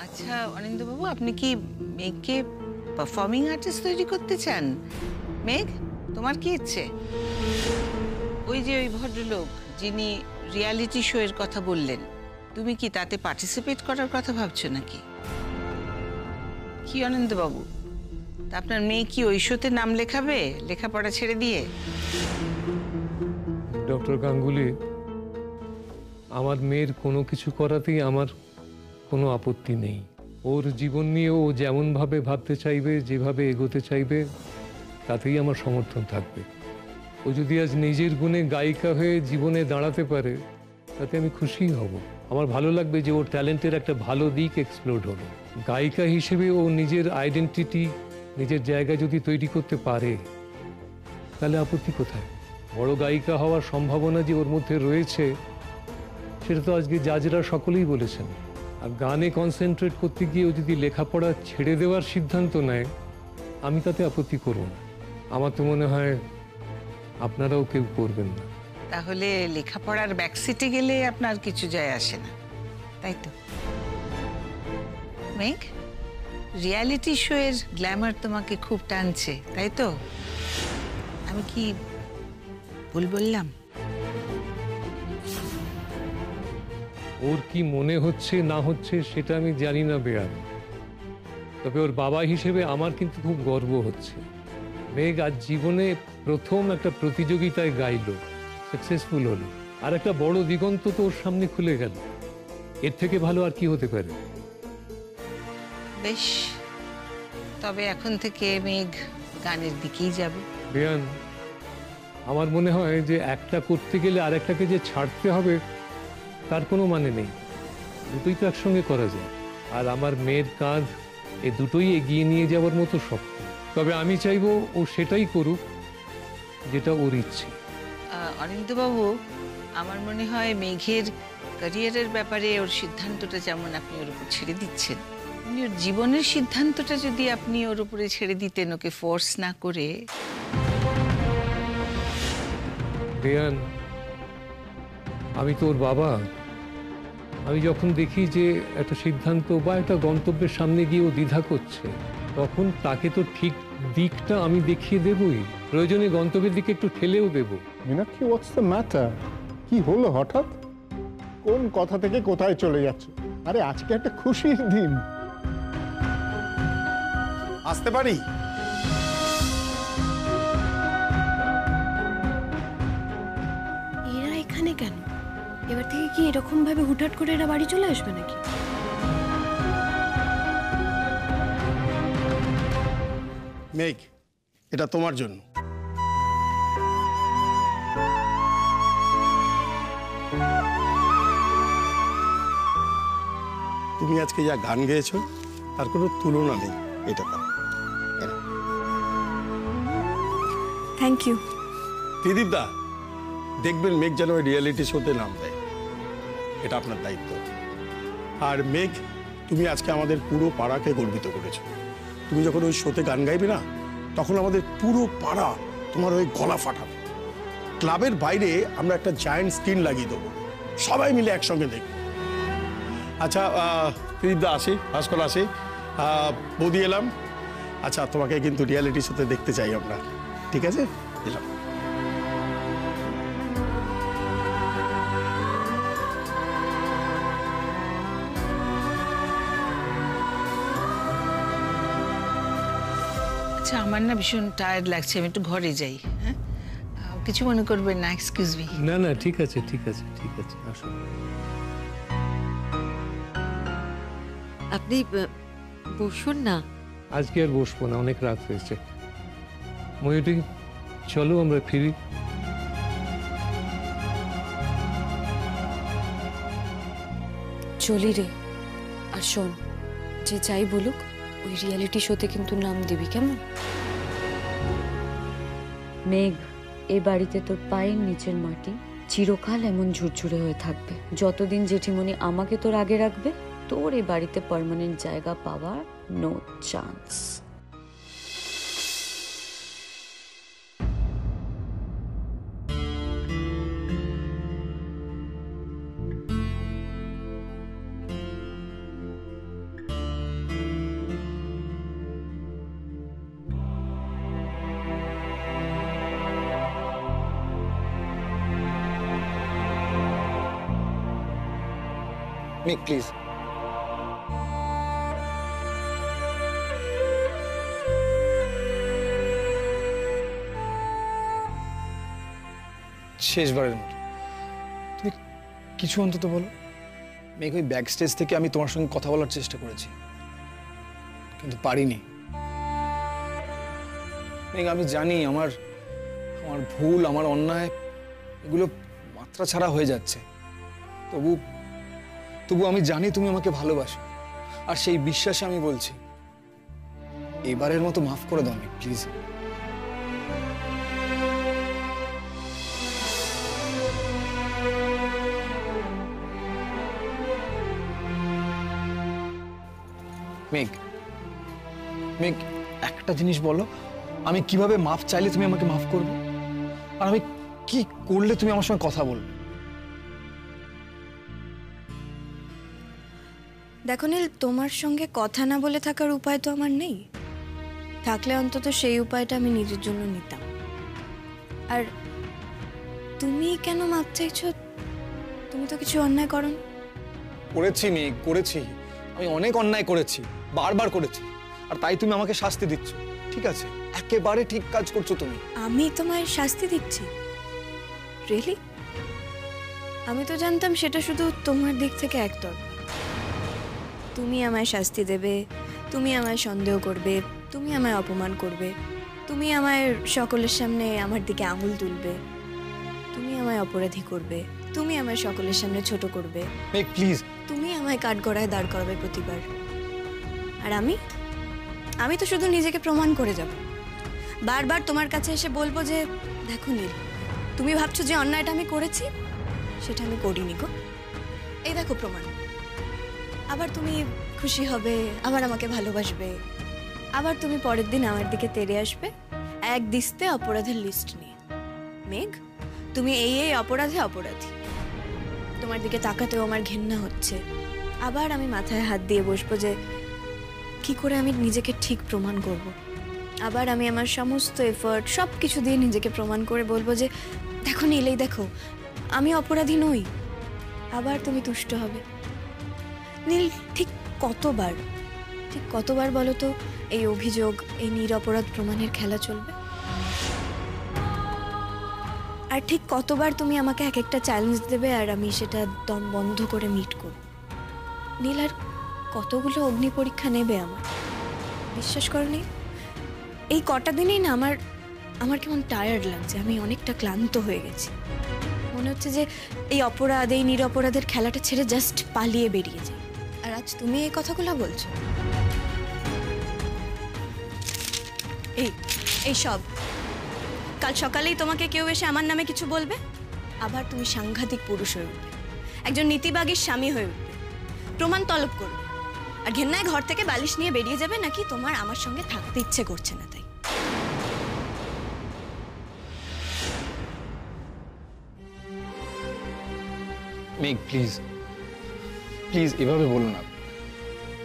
আচ্ছা অনিন্দ্যবাবু, আপনি কি মেঘকে পারফর্মিং আর্টিস্ট তৈরি করতে চান? মেঘ, তোমার কি ইচ্ছে? ওই যে ওই ভদ্রলোক যিনি রিয়ালিটি শো এর কথা বললেন, তুমি কি তাতে পার্টিসিপেট করার কথা ভাবছো নাকি? কি অনিন্দ্যবাবু, তা আপনার মেয়ে কি ওই শোতে নাম লেখাবে লেখাপড়া ছেড়ে দিয়ে? ডক্টর গাঙ্গুলি, আমার মেয়ের কোনো কিছু করাতেই আমার কোনো আপত্তি নেই। ওর জীবন নিয়ে ও যেমনভাবে ভাবতে চাইবে, যেভাবে এগোতে চাইবে, তাতেই আমার সমর্থন থাকবে। ও যদি আজ নিজের গুণে গায়িকা হয়ে জীবনে দাঁড়াতে পারে, তাতে আমি খুশিই হব। আমার ভালো লাগবে যে ওর ট্যালেন্টের একটা ভালো দিক এক্সপ্লোর হলো। গায়িকা হিসেবে ও নিজের আইডেন্টিটি, নিজের জায়গা যদি তৈরি করতে পারে, তাহলে আপত্তি কোথায়? বড় গায়িকা হওয়ার সম্ভাবনা যে ওর মধ্যে রয়েছে, সেটা তো আজকে জাজরা সকলেই বলেছেন। আর গানে কনসেন্ট্রেট করতে গিয়ে ও যদি লেখাপড়া ছেড়ে দেওয়ার সিদ্ধান্ত নেয়, আমি তাতে আপত্তি করব না। আমার তো মনে হয় আপনারাও কেউ করবেন না। তাহলে লেখাপড়ার ব্যাকসিটে গেলে আপনার কিছু যায় আসে না, তাই তো? মেঘ, রিয়ালিটি শো এর গ্ল্যামার তোমাকে খুব টানছে, তাই তো? আমি কি ভুল বললাম? ওর কি মনে হচ্ছে না হচ্ছে সেটা আমি জানি না বেয়ার, তবে ওর বাবা হিসেবে আমার কিন্তু খুব গর্ব হচ্ছে। মেঘ আজ জীবনে প্রথম একটা প্রতিযোগিতায় গাইল, সাকসেসফুল হলো, আর একটা বড় দিগন্ত তো ওর সামনে খুলে গেল। এর থেকে ভালো আর কি হতে পারে? বেশ, তবে এখন থেকে মেঘ গানের দিকেই যাবে। বেয়ান, আমার মনে হয় যে একটা করতে গেলে আরেকটাকে যে ছাড়তে হবে তার কোনো মানে নেই। দুটোই তো একসঙ্গে করা যায়। আর আমার মেয়ের কাঁধ এ দুটোই এগিয়ে নিয়ে যাওয়ার মতো শক্ত। তবে আমি চাইবো ও সেটাই করুক যেটা ওর ইচ্ছে। অনিন্দ্যবাবু, আমার মনে হয় মেঘের ক্যারিয়ারের ব্যাপারে ওর সিদ্ধান্তটা যেমন আপনি ওর উপর ছেড়ে দিচ্ছেন, উনি ওর জীবনের সিদ্ধান্তটা যদি আপনি ওর উপরে ছেড়ে দিতেন, ওকে ফোর্স না করে। বেয়ান, আমি তো ওর বাবা। আমি যখন দেখি যে একটা সিদ্ধান্ত বা একটা গন্তব্যের সামনে গিয়ে ও দ্বিধা করছে, তখন তাকে তো ঠিক দিকটা আমি দেখিয়ে দেবই, প্রয়োজনে গন্তব্যের দিকে একটু ঠেলেও দেব। Meenakshi, what's the matter? কি হলো হঠাৎ? কোন কথা থেকে কোথায় চলে যাচ্ছে? আরে আজকে একটা খুশির দিন। আসতে পারি? এরা এখানে কেন? এবার থেকে কি এরকম ভাবে হুটহাট করে এরা বাড়ি চলে আসবে নাকি? মেঘ, এটা তোমার জন্য। তুমি আজকে যা গান গেয়েছো তার কোনো তুলনা নেই। এটা দাও। Thank you. ত্রিদীপ দা, দেখবেন মেঘ যেন ওই রিয়েলিটি শোতে নাম দেয়। এটা আপনার দায়িত্ব। আর মেঘ, তুমি আজকে আমাদের পুরো পাড়াকে গর্বিত করেছো। তুমি যখন ওই শোতে গান গাইবে না, তখন আমাদের পুরো পাড়া তোমার ওই গলা ফাটাবে। ক্লাবের বাইরে আমরা একটা জায়ান্ট স্ক্রিন লাগিয়ে দেবো, সবাই মিলে একসঙ্গে দেখব। আচ্ছা ত্রিদীপদা, আসি, ভাস্কর আসি, বৌদি এলাম। আচ্ছা, তোমাকে কিন্তু রিয়ালিটি শোতে দেখতে চাই আমরা, ঠিক আছে? এলাম। আচ্ছা, আমার না ভীষণ টায়ার্ড লাগছে, আমি একটু ঘরে যাই। হ্যাঁ, কিছু মনে করবেন না, এক্সকিউজ মি। না না, ঠিক আছে ঠিক আছে ঠিক আছে, আসুন। আপনি বসুন না। আজকে আর বসবো না, অনেক রাত হয়েছে। ময়ূরী, চলো আমরা ফিরি। চলি রে। আর শোন, যে যাই বলুক, ওই রিয়ালিটি শোতে কিন্তু নাম দিবি, কেমন? মেঘ, এ বাড়িতে তোর পায়ের নিচের মাটি চিরকাল এমন ঝুরঝুরে হয়ে থাকবে। যতদিন জেঠিমণি আমাকে তোর আগে রাখবে, তোর এ বাড়িতে পার্মানেন্ট জায়গা পাওয়ার নো চান্স। মেঘ প্লিজ। শেষবারের মতো তুমি কিছু অন্তত বলো। মেঘ, ওই ব্যাক স্টেজ থেকে আমি তোমার সঙ্গে কথা বলার চেষ্টা করেছি, কিন্তু পারিনি। মেঘ, আমি জানি আমার আমার ভুল, আমার অন্যায় এগুলো মাত্রা ছাড়া হয়ে যাচ্ছে, তবু তবু আমি জানি তুমি আমাকে ভালোবাসো, আর সেই বিশ্বাসে আমি বলছি এবারের মতো মাফ করে দাও মেঘ, প্লিজ। মেঘ, মেঘ, একটা জিনিস বলো, আমি কিভাবে মাফ চাইলে তুমি আমাকে মাফ করবে, আর আমি কি করলে তুমি আমার সঙ্গে কথা বলবে? দেখো নীল, তোমার সঙ্গে কথা না বলে থাকার উপায় তো আমার নেই, থাকলে অন্তত সেই উপায়টা আমি নিজের জন্য নিতাম। আর তুমি কেন মাপ চাইছো? তুমি তো কিছু অন্যায় করোনি। করেছি মেঘ, করেছি, আমি অনেক অন্যায় করেছি, বারবার করেছি, আর তাই তুমি আমাকে শাস্তি দিচ্ছ। ঠিক আছে, একেবারে ঠিক কাজ করছো তুমি। আমি তোমায় শাস্তি দিচ্ছি? রিয়েলি? আমি তো জানতাম সেটা শুধু তোমার দিক থেকে একতরফা। তুমি আমায় শাস্তি দেবে, তুমি আমায় সন্দেহ করবে, তুমি আমায় অপমান করবে, তুমি আমায় সকলের সামনে আমার দিকে আঙুল তুলবে, তুমি আমায় অপরাধী করবে, তুমি আমায় সকলের সামনে ছোট করবে। মেঘ প্লিজ। তুমি আমায় কাঠগড়ায় দাঁড় করাবে প্রতিবার, আর আমি আমি তো শুধু নিজেকে প্রমাণ করে যাব। বারবার তোমার কাছে এসে বলবো যে দেখো নীল, তুমি ভাবছো যে অন্যায়টা আমি করেছি, সেটা আমি করিনি গো, এই দেখো প্রমাণ। আবার তুমি খুশি হবে, আবার আমাকে ভালোবাসবে, আবার তুমি পরের দিন আমার দিকে তেড়ে আসবে এক দিস্তে অপরাধের লিস্ট নিয়ে। মেঘ, তুমি এই অপরাধে অপরাধী, তোমার দিকে তাকাতেও আমার ঘেন্না হচ্ছে। আবার আমি মাথায় হাত দিয়ে বসবো যে কি করে আমি নিজেকে ঠিক প্রমাণ করব। আবার আমি আমার সমস্ত এফর্ট সব কিছু দিয়ে নিজেকে প্রমাণ করে বলবো যে দেখো নীলেই দেখো, আমি অপরাধী নই। আবার তুমি তুষ্ট হবে। নীল, ঠিক কতবার বলো তো এই অভিযোগ, এই নিরপরাধ প্রমাণের খেলা চলবে? আর ঠিক কতবার তুমি আমাকে এক একটা চ্যালেঞ্জ দেবে আর আমি সেটা দম বন্ধ করে মিট করব? নীল, আর কতগুলো অগ্নি পরীক্ষা নেবে আমার? বিশ্বাস করো নীল, এই কটা দিনেই না আমার কেমন টায়ার্ড লাগছে, আমি অনেকটা ক্লান্ত হয়ে গেছি। মনে হচ্ছে যে এই অপরাধ, এই নিরপরাধের খেলাটা ছেড়ে জাস্ট পালিয়ে বেরিয়ে যায়। আর আজ তুমি এই কথাগুলো বলছো? এই সব কাল সকালেই তোমাকে কেউ এসে আমার নামে কিছু বলবে, আবার তুমি সাংঘাতিক পুরুষ হয়ে উঠবে, একজন নীতিবাগীর স্বামী হয়ে উঠবে, প্রমাণ তলব করবে, আর ঘেন্নায় ঘর থেকে বালিশ নিয়ে বেরিয়ে যাবে নাকি তোমার আমার সঙ্গে থাকতে ইচ্ছে করছে না তাই। মেঘ প্লিজ, প্লিজ এভাবে বলো না।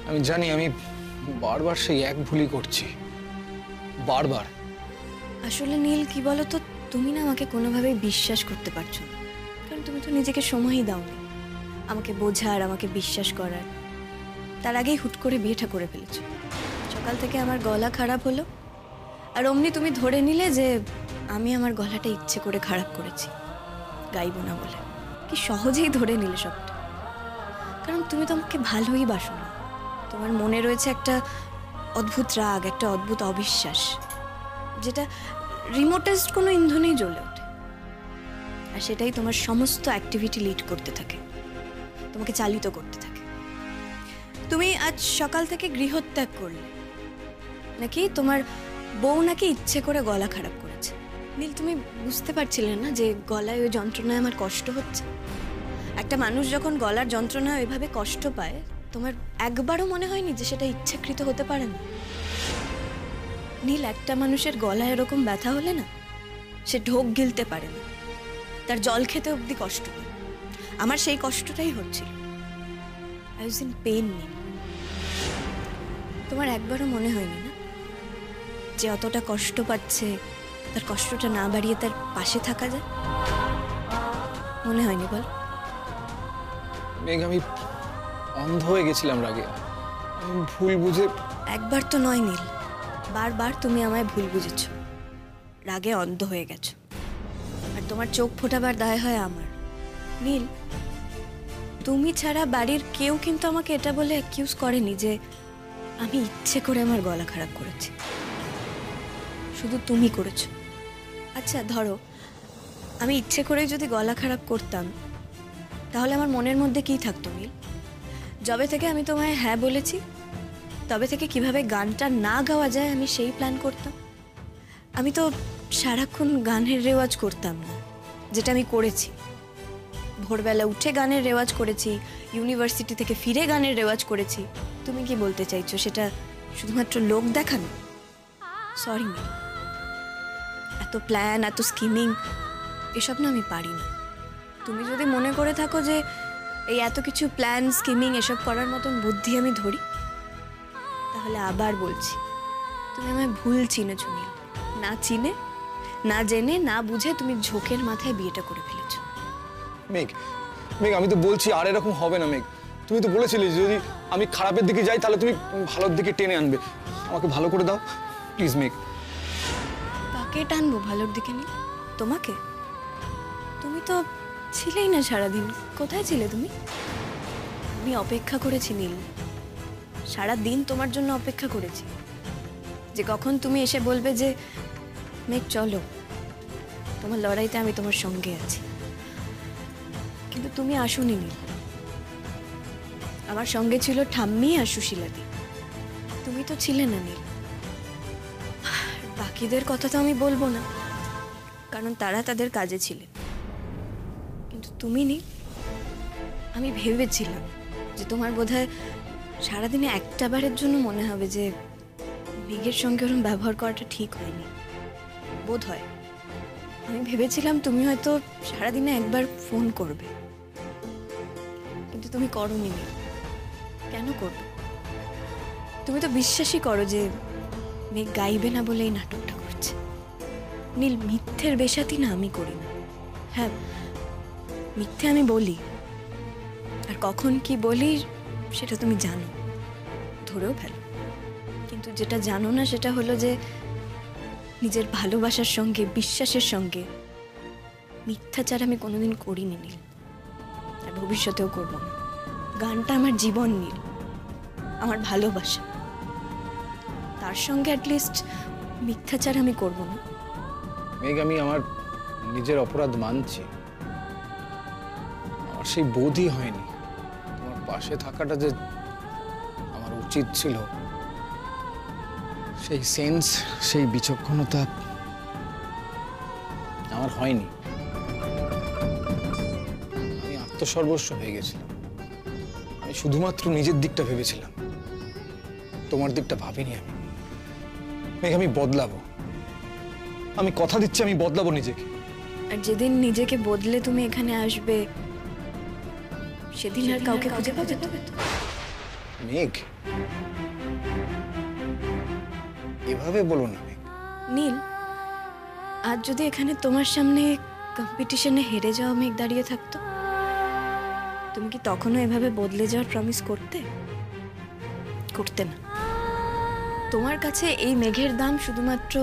আমি জানি আমি বারবার সেই এক ভুলই করছি, বারবার। আসলে নীল, কি বলো তো, তুমি না আমাকে কোনোভাবেই বিশ্বাস করতে পারছো না, কারণ তুমি তো নিজেকে সময়ই দাওনি আমাকে বোঝার, আমাকে বিশ্বাস করার। তার আগেই হুট করে বিয়েটা করে ফেলেছো। সকাল থেকে আমার গলা খারাপ হলো, আর অমনি তুমি ধরে নিলে যে আমি আমার গলাটা ইচ্ছে করে খারাপ করেছি, গাইবো না বলে। কি সহজেই ধরে নিলে সবটা, কারণ তুমি তো আমাকে ভালোই বাসো না। তোমার মনে রয়েছে একটা অদ্ভুত রাগ, একটা অদ্ভুত অবিশ্বাস, যেটা রিমোটেস্ট কোনো ইন্ধনেই জ্বলে ওঠে, আর সেটাই তোমার সমস্ত অ্যাক্টিভিটি লিড করতে থাকে, তোমাকে চালিত করতে থাকে। তুমি আজ সকাল থেকে গৃহত্যাগ করলে, নাকি তোমার বউ নাকি ইচ্ছে করে গলা খারাপ করেছে। নীল, তুমি বুঝতে পারছিলে না যে গলায় ওই যন্ত্রণায় আমার কষ্ট হচ্ছে? একটা মানুষ যখন গলার যন্ত্রণায় ওইভাবে কষ্ট পায়, তোমার একবারও মনে হয়নি যে সেটা ইচ্ছাকৃত হতে পারে না? নীল, একটা মানুষের গলায় এরকম ব্যথা হলে না, সে ঢোক গিলতে পারে না, তার জল খেতে অবধি কষ্ট হয়। আমার সেই কষ্টটাই হচ্ছিল। I was in pain. Neel, তোমার একবারও মনে হয়নি না যে অতটা কষ্ট পাচ্ছে, তার কষ্টটা না বাড়িয়ে তার পাশে থাকা যায়? মনে হয়নি বল? মেঘ, অন্ধ হয়ে গেছিলাম রাগে। আমি ভুল বুঝে। একবার তো নয় নীল, বারবার তুমি আমায় ভুল বুঝেছ, রাগে অন্ধ হয়ে গেছো, আর তোমার চোখ ফোটাবার দায় হয় আমার। নীল, তুমি ছাড়া বাড়ির কেউ কিন্তু আমাকে এটা বলে অ্যাকিউজ করেনি যে আমি ইচ্ছে করে আমার গলা খারাপ করেছি। শুধু তুমি করেছো। আচ্ছা ধরো আমি ইচ্ছে করে যদি গলা খারাপ করতাম, তাহলে আমার মনের মধ্যে কি থাকতো নীল? যবে থেকে আমি তোমায় হ্যাঁ বলেছি, তবে থেকে কিভাবে গানটা না গাওয়া যায় আমি সেই প্ল্যান করতাম। আমি তো সারাক্ষণ গানের রেওয়াজ করতাম না, যেটা আমি করেছি। ভোরবেলা উঠে গানের রেওয়াজ করেছি, ইউনিভার্সিটি থেকে ফিরে গানের রেওয়াজ করেছি। তুমি কি বলতে চাইছো সেটা শুধুমাত্র লোক দেখানো? সরি নীল, এত প্ল্যান, এত স্কিমিং এসব না আমি পারি না। তুমি যদি মনে করে থাকো যে এই এত কিছু প্ল্যান, স্কিমিং এসব করার মতন বুদ্ধি আমি ধরি, তাহলে আবার বলছি, তুমি আমায় ভুল চিনেছ নীল। না চিনে, না জেনে, না বুঝে তুমি ঝোঁকের মাথায় বিয়েটা করে ফেলেছো। মেঘ, মেঘ আমি তো বলছি আর এরকম হবে না মেঘ। তুমি তো বলেছিলে যদি আমি খারাপের দিকে যাই তাহলে তুমি ভালোর দিকে টেনে আনবে। আমাকে ভালো করে দাও প্লিজ মেঘ। কাকে টানবো ভালোর দিকে নীল? তোমাকে? তুমি তো ছিলেই না সারাদিন। কোথায় ছিলে তুমি? আমি অপেক্ষা করেছি নীল, সারা দিন তোমার জন্য অপেক্ষা করেছি, যে কখন তুমি এসে বলবে যে মেঘ চলো, তোমার লড়াইতে আমি তোমার সঙ্গে আছি। কিন্তু তুমি আসোনি নীল। আমার সঙ্গে ছিল ঠাম্মি আর সুশীলাদি, তুমি তো ছিলে না নীল। বাকিদের কথা তো আমি বলবো না, কারণ তারা তাদের কাজে ছিলেন। কিন্তু তুমি নীল, আমি ভেবেছিলাম যে তোমার বোধহয় সারাদিনে একটা বারের জন্য মনে হবে যে মেঘের সঙ্গে ওরকম ব্যবহার করাটা ঠিক হয়নি। বোধ হয় আমি ভেবেছিলাম তুমি হয়তো সারাদিনে একবার ফোন করবে, কিন্তু তুমি করোনি নীল। কেন করবে? তুমি তো বিশ্বাসই করো যে মেঘ গাইবে না বলে এই নাটকটা করছে। নীল, মিথ্যের বেশাতি না আমি করি না। হ্যাঁ, মিথ্যে আমি বলি, আর কখন কি বলি সেটা তুমি জানো, ধরেও ফেলো। কিন্তু যেটা জানো না সেটা হলো যে নিজের ভালোবাসার সঙ্গে, বিশ্বাসের সঙ্গে মিথ্যাচার আমি কোনোদিন করিনি নীল, আর ভবিষ্যতেও করব না। গানটা আমার জীবন নীল, আমার ভালোবাসা, তার সঙ্গে অ্যাটলিস্ট মিথ্যাচার আমি করব না। মেঘ, আমি আমার নিজের অপরাধ মানছি, আমার সেই বোধই হয়নি। তোমার পাশে থাকাটা যে আমার উচিত ছিল, সেই সেন্স, সেই বিচক্ষণতা আমার হয়নি। আমি আত্মসর্বস্ব হয়ে গেছিলাম। আমি শুধুমাত্র নিজের দিকটা ভেবেছিলাম, তোমার দিকটা ভাবিনি আমি। মেঘ, আমি বদলাবো, আমি কথা দিচ্ছি আমি বদলাবো নিজেকে। আর যেদিন নিজেকে বদলে তুমি এখানে আসবে, সেদিন আর কাউকে খুঁজে পাবে তো? মেঘ, এভাবে বলো না মেঘ। নীল, আজ যদি এখানে তোমার সামনে কম্পিটিশনে হেরে যাওয়া মেঘ দাঁড়িয়ে থাকতো, তুমি কি তখনও এভাবে বদলে যাওয়ার প্রমিস করতে? করতে না। তোমার কাছে এই মেঘের দাম শুধুমাত্র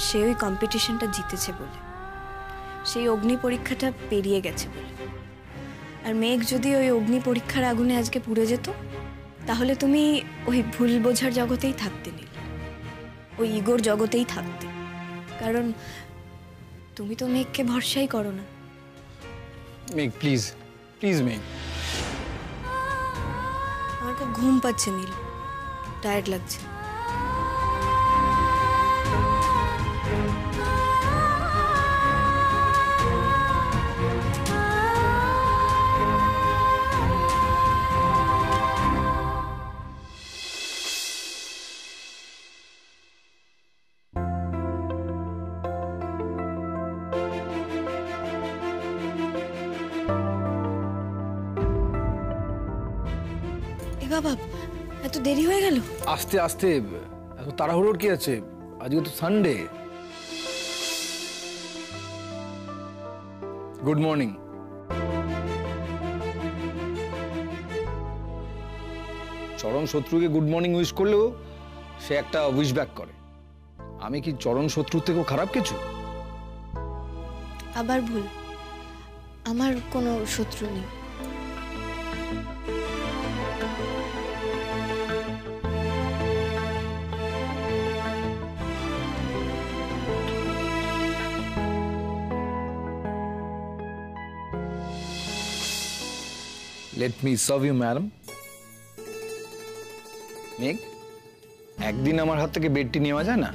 সে ওই কম্পিটিশনটা জিতেছে বলে, সেই অগ্নি পরীক্ষাটা পেরিয়ে গেছে বলে। আর মেঘ যদি ওই অগ্নি পরীক্ষার আগুনে আজকে পুড়ে যেত, তাহলে তুমি ওই ভুল বোঝার জগতেই থাকতে নীল, ওই ইগোর জগতেই থাকতে। কারণ তুমি তো মেঘকে ভরসাই করো না। মেঘ প্লিজ, প্লিজ মেঘ। আমার খুব ঘুম পাচ্ছে নীল, টায়ার্ড লাগছে। এ বাবা, এত দেরি হয়ে গেল? আস্তে আস্তে, এত তাড়াহুড়োর কি আছে? আজকে তো সানডে। Good morning. চরম শত্রুকে গুড মর্নিং উইশ করলেও সে একটা উইশ ব্যাক করে। আমি কি চরম শত্রুর থেকেও খারাপ কিছু? আবার ভুল, আমার কোনো শত্রু নেই। Let me serve you madam. মেঘ, একদিন আমার হাত থেকে বেডটি নেওয়া যায় না?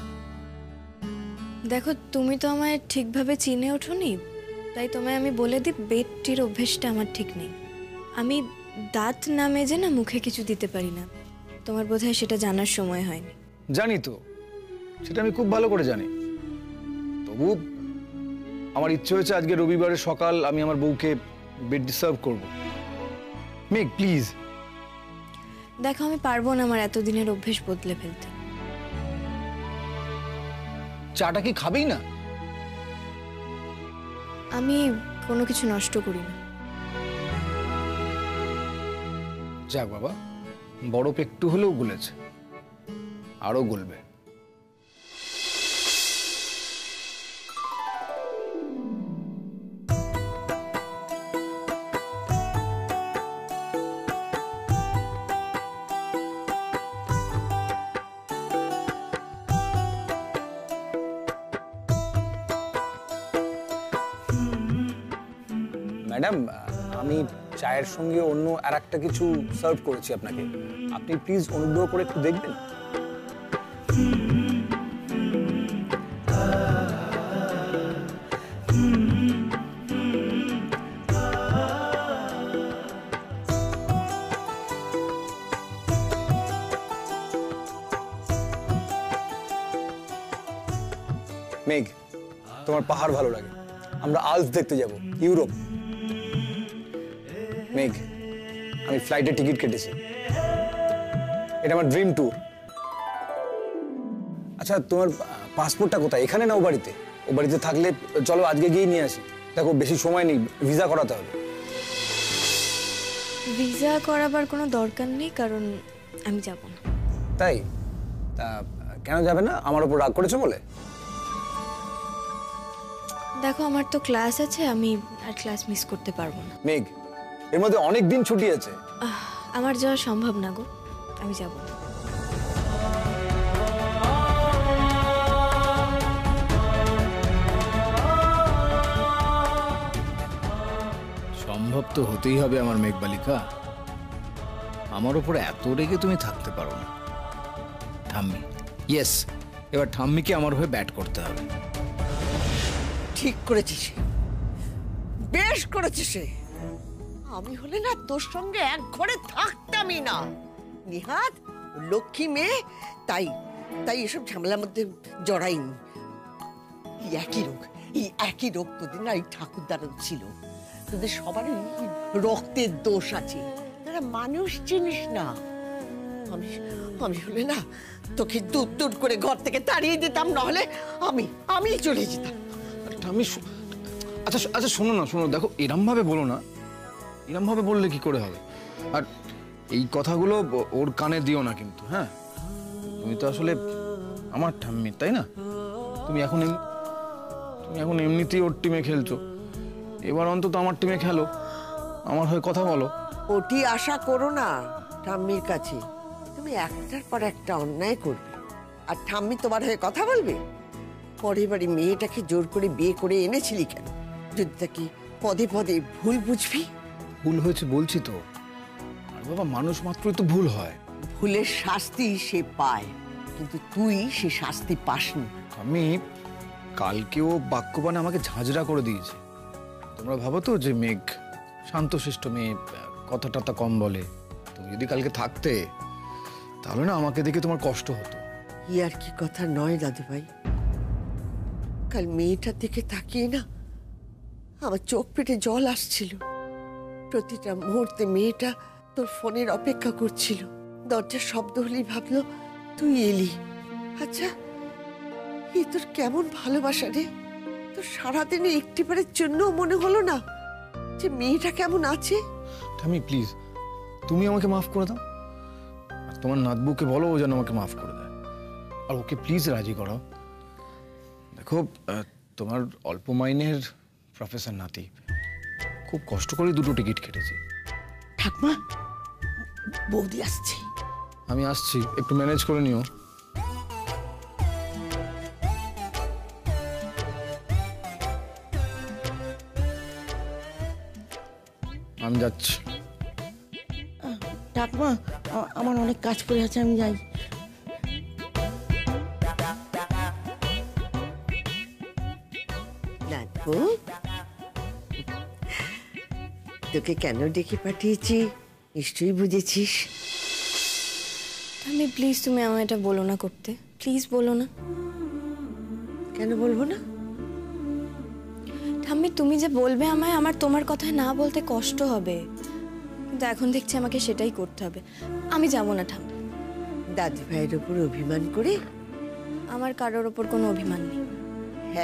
দেখো, তুমি তো আমায় ঠিকভাবে চিনে ওঠোনি, তাই তোমায় আমি বলে দিই, বেডটির অভ্যেসটা আমার ঠিক নেই। আমি দাঁত না মেজে না মুখে কিছু দিতে পারি না। তোমার বোধহয় সেটা জানার সময় হয়নি। জানি তো, সেটা আমি খুব ভালো করে জানি। তবু আমার ইচ্ছে হয়েছে আজকে রবিবারের সকাল আমি আমার বউকে বেডটি সার্ভ করব। মেঘ প্লিজ। দেখো, আমি পারবো না আমার এতদিনের অভ্যেস বদলে ফেলতে। চাটা কি খাবেই না? আমি কোনো কিছু নষ্ট করি না। যাক বাবা, বরফ একটু হলেও গলেছে, আরো গলবে। ম্যাডাম, আমি চায়ের সঙ্গে অন্য আর একটা কিছু সার্ভ করেছি আপনাকে, আপনি প্লিজ অনুগ্রহ করে একটু দেখবেন। মেঘ, তোমার পাহাড় ভালো লাগে, আমরা আল্পস দেখতে যাব, ইউরোপ। মেঘ, আমি ফ্লাইটের টিকিট কেটেছি, এটা আমার ড্রিম ট্যুর। আচ্ছা, তোমার পাসপোর্টটা কোথায়? এখানে না ও বাড়িতে? ও বাড়িতে থাকলে চলো আজকে গিয়ে নিয়ে আসি। দেখো, বেশি সময় নেই, ভিসা করাতে হবে। ভিসা করাবার কোনো দরকার নেই, কারণ আমি যাব না। তাই? তা কেন যাবে না? আমার উপর রাগ করেছো বলে? দেখো, আমার তো ক্লাস আছে, আমি আর ক্লাস মিস করতে পারবো না। মেঘ, এর মধ্যে অনেক দিন ছুটি আছে। আমার যাওয়া সম্ভব না গো, আমি যাব না। সম্ভব তো হতেই হবে আমার মেঘবালিকা। আমার উপরে এত রেগে তুমি থাকতে পারো না। ঠাম্মি, ইয়েস, এবার ঠাম্মিকে আমার হয়ে ব্যাট করতে হবে। ঠিক করেছিস, বেশ করেছিস। আমি হলে না তোর সঙ্গে এক ঘরে থাকতামই না। নিহাত লক্ষ্মী মেয়ে, তাই তাই এসব ঝামেলার মধ্যে জড়াইনি। এই একই রোগ তোদের না এই ঠাকুরদারও ছিল। তোদের সবারই রক্তের দোষ আছে, তারা মানুষ চিনিস না। আমি হলে না তোকে দূর দূর করে ঘর থেকে তাড়িয়ে দিতাম, নাহলে আমি চলে যেতাম। আমি আচ্ছা আচ্ছা, শোনো না, শোনো, দেখো, এরম ভাবে বলো না, এরম ভাবে বললে কি করে হবে? আর এই কথাগুলো ওর কানে দিও না কিন্তু, হ্যাঁ? তুমি তো আসলে আমার ঠাম্মি, তাই না? তুমি এখন এমনিতেই ওর টিমে খেলছো, এবার অন্তত আমার টিমে খেলো, আমার হয়ে কথা বলো। ওটি আশা করো না ঠাম্মির কাছে। তুমি একটার পর একটা অন্যায় করবে, আর ঠাম্মি তোমার হয়ে কথা বলবে? পরের বাড়ি মেয়েটাকে জোর করে বিয়ে করে এনেছিলি কেন? যদি তাকে পদে পদে ভুল বুঝবি। ভুল হয়েছে বলছি তো, আর বাবা, মানুষ মাত্রই তো ভুল হয়। ভুলের শাস্তি সে পায়, কিন্তু তুই সে শাস্তি পাসনি। আমি কালকেও বাক্যবানে আমাকে ঝাঁঝরা করে দিয়েছে। তোমরা ভাবো তো যে মেঘ শান্তশিষ্ট মেয়ে, কথা টথা কম বলে। তুমি যদি কালকে থাকতে, তাহলে না আমাকে দেখে তোমার কষ্ট হতো। ই আর কি কথা নয় দাদু ভাই, কাল মেয়েটার দিকে তাকিয়ে না আমার চোখ পেটে জল আসছিল। প্রতিটা মুহূর্তে মেয়েটা তোর ফোনের অপেক্ষা করছিল, দরজার শব্দ হলেই ভাবলো তুই এলি। আচ্ছা, এই তোর কেমন ভালোবাসা রে! তোর সারাদিনে একটিবারের জন্য মনে হলো না যে মেয়েটা কেমন আছে? আমি প্লিজ, তুমি আমাকে মাফ করে দাও। তোমার নাতবুকে বলো ও যেন আমাকে মাফ করে দেয়, আর ওকে প্লিজ রাজি করাও। দেখো তোমার অল্প মাইনের প্রফেসর নাতি, খুব কষ্ট করে দুটো টিকিট কেটেছি। ঠাকমা, বৌদি আসছে। আমি আসছি, একটু ম্যানেজ করে নিও। আমি যাচ্ছি। ঠাকমা, আমার অনেক কাজ পড়ে আছে, আমি যাই। নাতবু, তোকে কেন ডেকে পাঠিয়েছি নিশ্চয়ই বুঝেছিস। আমি প্লিজ, তুমি আমায় এটা বলো না করতে, প্লিজ বলো না। কেন বলবো না? ঠাম্মি, তুমি যে বলবে আমায়, আমার তোমার কথায় না বলতে কষ্ট হবে, কিন্তু এখন দেখছি আমাকে সেটাই করতে হবে। আমি যাবো না ঠাম্মি। দাদি ভাইয়ের ওপর অভিমান করে? আমার কারোর ওপর কোনো অভিমান নেই।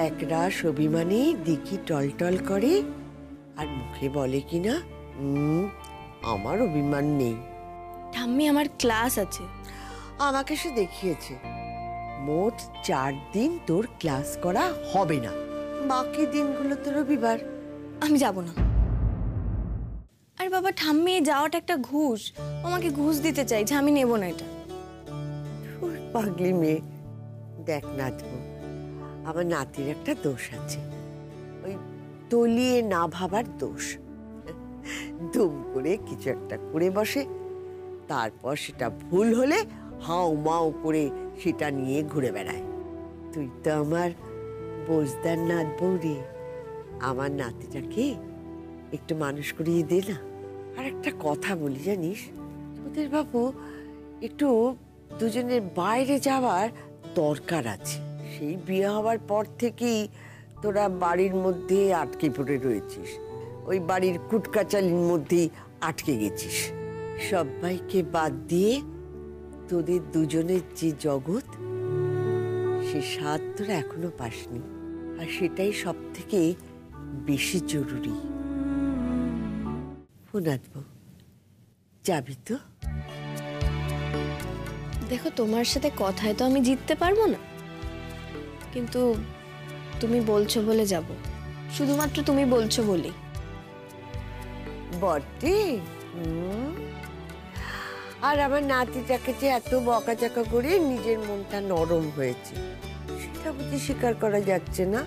একরাশ অভিমানী দিকি টলটল করে আর মুখে বলে কিনা আমার অভিমান নেই। ঠাম্মি, আমার ক্লাস আছে। আমাকে সে দেখিয়েছে মোট 4 দিন তোর ক্লাস করা হবে না, বাকি দিনগুলো তো রবিবার। আমি যাব না। আর বাবা, ঠাম্মি, যাওয়াটা একটা ঘুষ, আমাকে ঘুষ দিতে চাইছে, আমি নেব না এটা। পাগলি মেয়ে, দেখ নাতবু, আমার নাতির একটা দোষ আছে, ওই তলিয়ে না ভাবার দোষ। দুম করে কিছু একটা করে বসে, তারপর সেটা ভুল হলে হাউ মাউ করে সেটা নিয়ে ঘুরে বেড়ায়। তুই তো আমার বোঝদার নাত বৌরি, আমার নাতিটাকে একটু মানুষ করিয়ে দে না। আর একটা কথা বলি জানিস, তোদের বাবু একটু দুজনের বাইরে যাওয়ার দরকার আছে। সেই বিয়ে হওয়ার পর থেকেই তোরা বাড়ির মধ্যে আটকে পড়ে রয়েছিস, ওই বাড়ির কুটকাচালির মধ্যেই আটকে গেছিস। সবাইকে বাদ দিয়ে তোদের দুজনের যে জগৎ, সে স্বাদ তোরা এখনো পাসনি, আর সেটাই সব থেকে বেশি জরুরি। ফোনাতবো, যাবি তো? দেখো, তোমার সাথে কথায় তো আমি জিততে পারবো না, কিন্তু তুমি বলছো বলে যাব, শুধুমাত্র তুমি বলছো বলি। বটে। আর আমার নাতিটাকে যে এত বকাচকা করে নিজের মনটা নরম হয়েছে, সেটা বুঝি স্বীকার করা যাচ্ছে না।